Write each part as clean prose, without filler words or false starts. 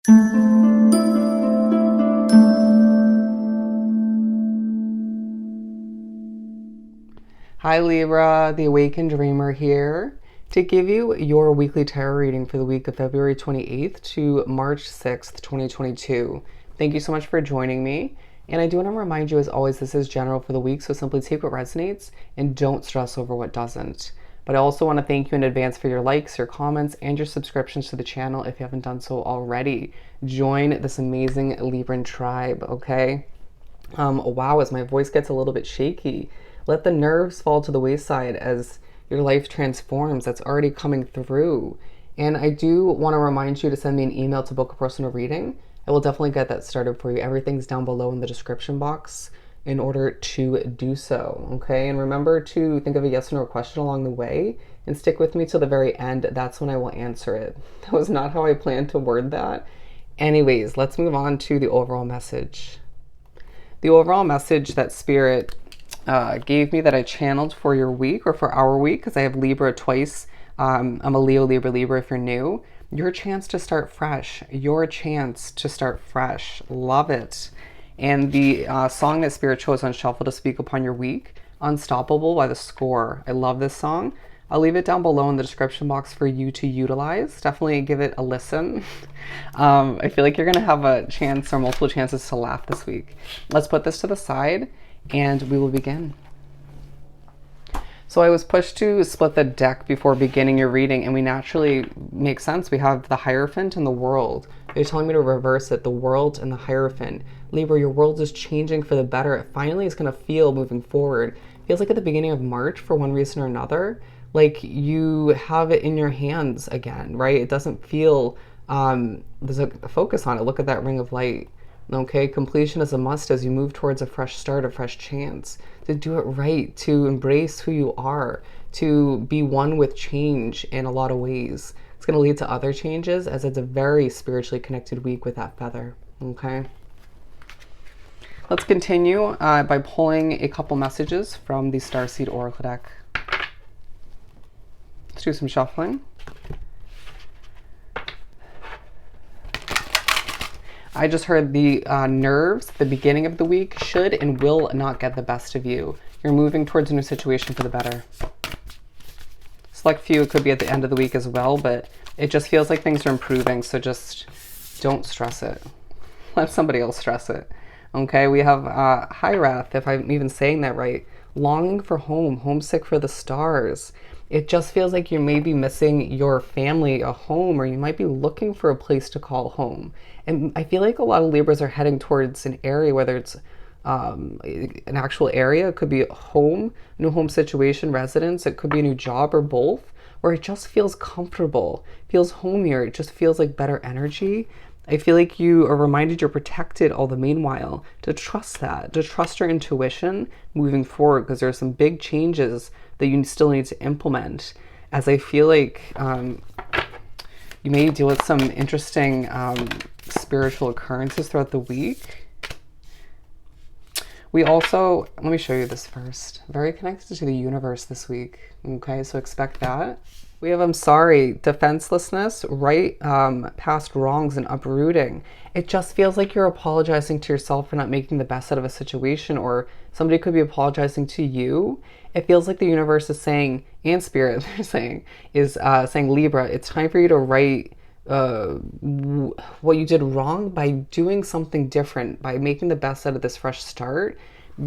Hi Libra, the Awakened Dreamer here to give you your weekly tarot reading for the week of February 28th to March 6th, 2022. Thank you so much for joining me. And I do want to remind you, as always, this is general for the week, so simply take what resonates and don't stress over what doesn't. But I also want to thank you in advance for your likes, your comments, and your subscriptions to the channel if you haven't done so already. Join this amazing Libran tribe, okay? Wow, as my voice gets a little bit shaky, let the nerves fall to the wayside as your life transforms. That's already coming through. And I do want to remind you to send me an email to book a personal reading. I will definitely get that started for you. Everything's down below in the description box in order to do so, okay? And remember to think of a yes or no question along the way and stick with me till the very end. That's when I will answer it. That was not how I planned to word that. Anyways, let's move on to the overall message. The overall message that Spirit gave me, that I channeled for your week, or for our week, because I have Libra twice. I'm a Leo, Libra if you're new. Your chance to start fresh. Your chance to start fresh. Love it. And the song that Spirit chose on shuffle to speak upon your week, Unstoppable by The Score. I love this song. I'll leave it down below in the description box for you to utilize. Definitely give it a listen. I feel like you're going to have a chance or multiple chances to laugh this week. Let's put this to the side and we will begin. So I was pushed to split the deck before beginning your reading, and we naturally make sense. We have the Hierophant and the World. They're telling me to reverse it, the World and the Hierophant. Libra, your world is changing for the better. It finally is going to feel moving forward. Feels like at the beginning of March, for one reason or another, like you have it in your hands again, right? It doesn't feel, there's a focus on it. Look at that ring of light. Okay, completion is a must as you move towards a fresh start, a fresh chance to do it right, to embrace who you are, to be one with change in a lot of ways. It's going to lead to other changes, as it's a very spiritually connected week with that feather. Okay, let's continue by pulling a couple messages from the Starseed Oracle deck. Let's do some shuffling. I just heard the nerves, the beginning of the week, should and will not get the best of you. You're moving towards a new situation for the better. Select few, it could be at the end of the week as well, but it just feels like things are improving, so just don't stress it. Let somebody else stress it. Okay, we have Hyrath, if I'm even saying that right. Longing for home, homesick for the stars. It just feels like you may be missing your family, a home, or you might be looking for a place to call home. And I feel like a lot of Libras are heading towards an area, whether it's an actual area, it could be a home, new home situation, residence, it could be a new job, or both, where it just feels comfortable, feels homier, it just feels like better energy. I feel like you are reminded you're protected all the meanwhile, to trust that, to trust your intuition moving forward, because there are some big changes that you still need to implement, as I feel like you may deal with some interesting spiritual occurrences throughout the week. We also, let me show you this first, very connected to the universe this week. Okay, so expect that. We have, I'm sorry, defenselessness, right past wrongs and uprooting. It just feels like you're apologizing to yourself for not making the best out of a situation, or somebody could be apologizing to you. It feels like the universe is saying, and Spirit they're saying, is saying, Libra, it's time for you to right what you did wrong by doing something different, by making the best out of this fresh start.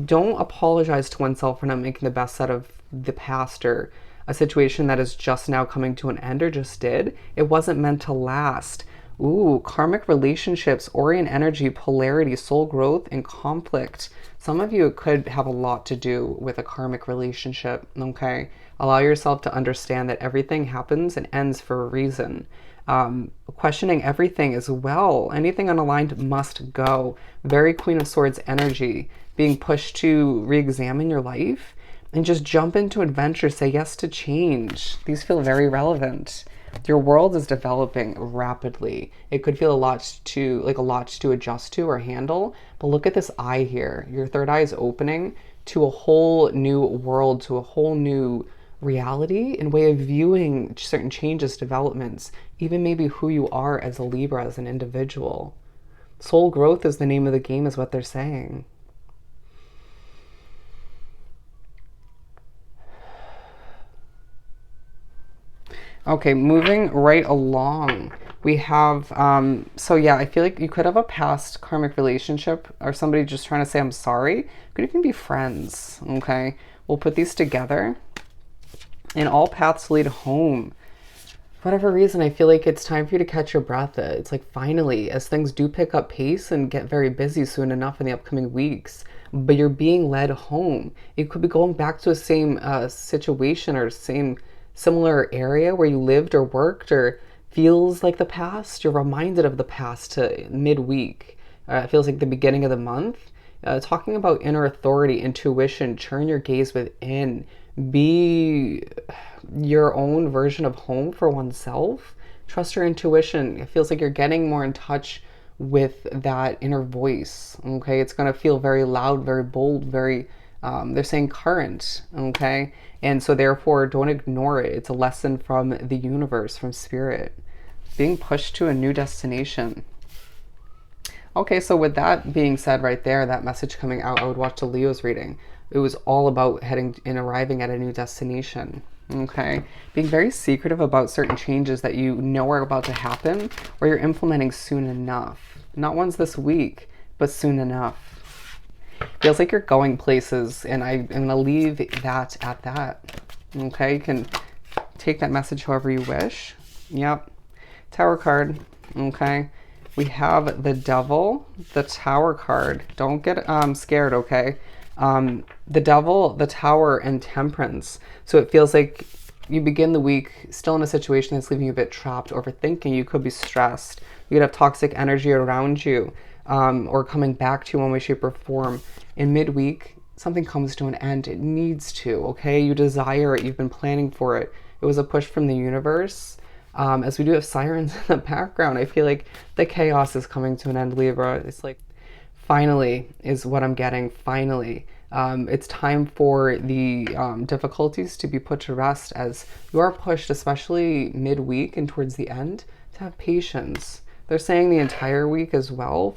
Don't apologize to oneself for not making the best out of the past, or a situation that is just now coming to an end, or just did. It wasn't meant to last. Ooh, karmic relationships, Orient energy, polarity, soul growth, and conflict. Some of you could have a lot to do with a karmic relationship, okay? Allow yourself to understand that everything happens and ends for a reason. Questioning everything as well. Anything unaligned must go. Very Queen of Swords energy. Being pushed to re-examine your life and just jump into adventure. Say yes to change. These feel very relevant. Your world is developing rapidly. It could feel a lot to adjust to or handle, but look at this eye here. Your third eye is opening to a whole new world, to a whole new reality and way of viewing certain changes, developments, even maybe who you are as a Libra, as an individual. Soul growth is the name of the game, is what they're saying. Okay, moving right along. We have, so yeah, I feel like you could have a past karmic relationship or somebody just trying to say, I'm sorry. Could even be friends, okay? We'll put these together and all paths lead home. For whatever reason, I feel like it's time for you to catch your breath. It's like finally, as things do pick up pace and get very busy soon enough in the upcoming weeks, but you're being led home. It could be going back to a same situation or similar area where you lived or worked or feels like the past. You're reminded of the past to midweek. It feels like the beginning of the month. Talking about inner authority, intuition, turn your gaze within, be your own version of home for oneself. Trust your intuition. It feels like you're getting more in touch with that inner voice. Okay, it's going to feel very loud, very bold, very they're saying current. Okay, and so therefore don't ignore it. It's a lesson from the universe, from spirit, being pushed to a new destination. Okay, so with that being said right there, that message coming out, I would watch the Leo's reading. It was all about heading and arriving at a new destination. Okay, being very secretive about certain changes that you know are about to happen or you're implementing soon enough. Not ones this week, but soon enough. Feels like you're going places, and I'm going to leave that at that. Okay, you can take that message however you wish. Yep. Tower card. Okay. We have the Devil, the Tower card. Don't get scared, okay? The Devil, the Tower, and Temperance. So it feels like you begin the week still in a situation that's leaving you a bit trapped, overthinking. You could be stressed. You could have toxic energy around you, or coming back to you in one way, shape, or form. In midweek, something comes to an end. It needs to, okay? You desire it. You've been planning for it. It was a push from the universe. As we do have sirens in the background, I feel like the chaos is coming to an end, Libra. It's like, finally is what I'm getting, finally. It's time for the difficulties to be put to rest as you are pushed, especially midweek and towards the end, to have patience. They're saying the entire week as well,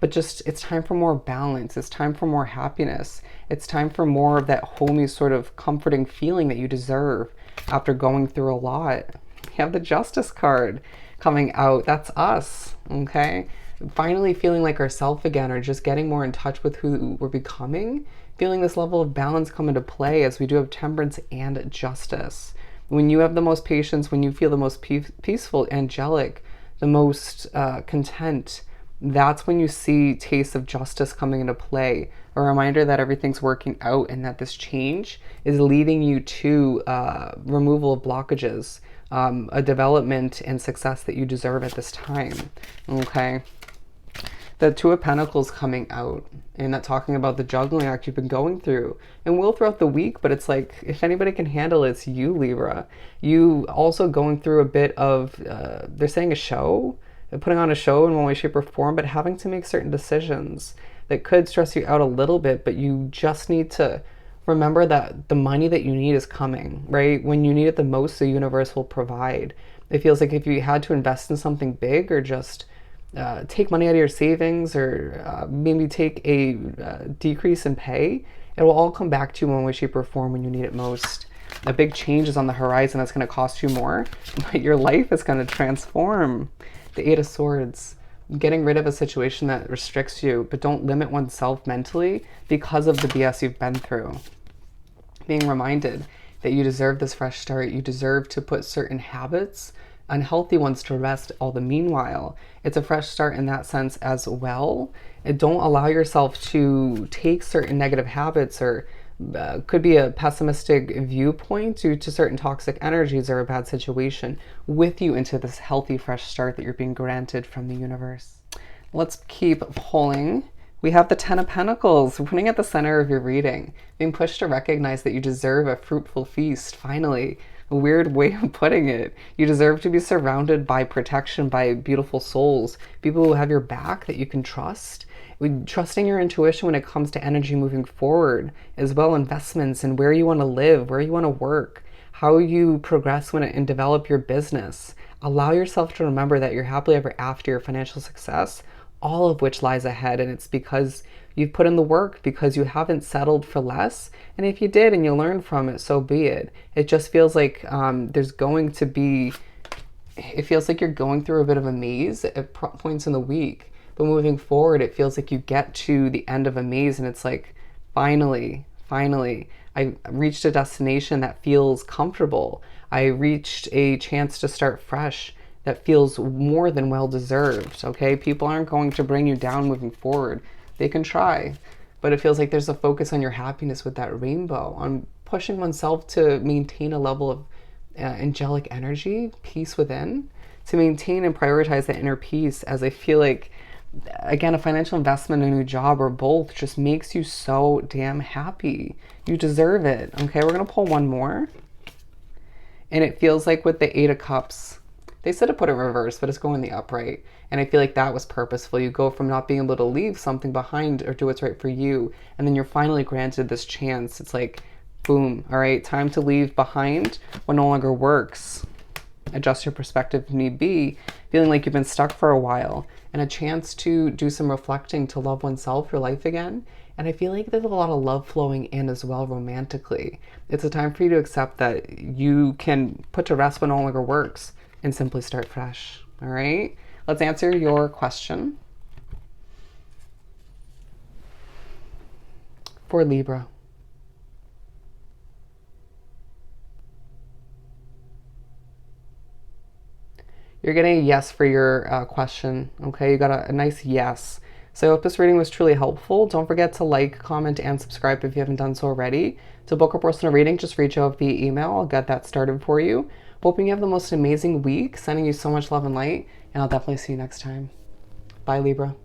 but just it's time for more balance. It's time for more happiness. It's time for more of that homey sort of comforting feeling that you deserve after going through a lot. You have the Justice card coming out. That's us, okay? Finally feeling like ourselves again, or just getting more in touch with who we're becoming, feeling this level of balance come into play as we do have Temperance and Justice. When you have the most patience, when you feel the most peaceful, angelic, the most content, that's when you see tastes of justice coming into play. A reminder that everything's working out and that this change is leading you to removal of blockages, a development and success that you deserve at this time. Okay. The Two of Pentacles coming out, and that talking about the juggling act you've been going through and will throughout the week, but it's like, if anybody can handle it, it's you, Libra. You also going through a bit of, they're saying a show, putting on a show in one way, shape, or form, but having to make certain decisions that could stress you out a little bit, but you just need to remember that the money that you need is coming, right? When you need it the most, the universe will provide. It feels like if you had to invest in something big or just take money out of your savings or maybe take a decrease in pay, it will all come back to you in one way, shape, or form when you need it most. A big change is on the horizon that's going to cost you more, but your life is going to transform. The Eight of Swords, getting rid of a situation that restricts you, but don't limit oneself mentally because of the BS you've been through. Being reminded that you deserve this fresh start. You deserve to put certain habits, unhealthy ones, to rest all the meanwhile. It's a fresh start in that sense as well. And don't allow yourself to take certain negative habits or could be a pessimistic viewpoint due to certain toxic energies or a bad situation with you into this healthy, fresh start that you're being granted from the universe. Let's keep pulling. We have the Ten of Pentacles, putting at the center of your reading, being pushed to recognize that you deserve a fruitful feast, finally. A weird way of putting it. You deserve to be surrounded by protection, by beautiful souls, people who have your back that you can trust. Trusting your intuition when it comes to energy moving forward, as well investments and where you want to live, where you want to work. how you progress and develop your business. Allow yourself to remember that you're happily ever after your financial success, all of which lies ahead. And it's because you've put in the work, because you haven't settled for less. And if you did and you learned from it, so be it. It just feels like it feels like you're going through a bit of a maze at points in the week. But moving forward, it feels like you get to the end of a maze and it's like, finally, I reached a destination that feels comfortable. I reached a chance to start fresh that feels more than well deserved. Okay, people aren't going to bring you down moving forward. They can try, but it feels like there's a focus on your happiness with that rainbow, on pushing oneself to maintain a level of angelic energy, peace within, to maintain and prioritize that inner peace. As I feel like, again, a financial investment, a new job, or both just makes you so damn happy. You deserve it. Okay, we're gonna pull one more. And it feels like with the Eight of Cups, they said to put it reverse, but it's going the upright. And I feel like that was purposeful. You go from not being able to leave something behind or do what's right for you, and then you're finally granted this chance. It's like, boom, all right, time to leave behind what no longer works. Adjust your perspective if need be, feeling like you've been stuck for a while, and a chance to do some reflecting, to love oneself, your life again. And I feel like there's a lot of love flowing in as well romantically. It's a time for you to accept that you can put to rest what no longer works and simply start fresh. All right, let's answer your question. For Libra, you're getting a yes for your question. Okay, you got a nice yes. So I hope this reading was truly helpful. Don't forget to like, comment, and subscribe if you haven't done so already. To book a personal reading, just reach out via email. I'll get that started for you. Hoping you have the most amazing week. Sending you so much love and light, and I'll definitely see you next time. Bye, Libra.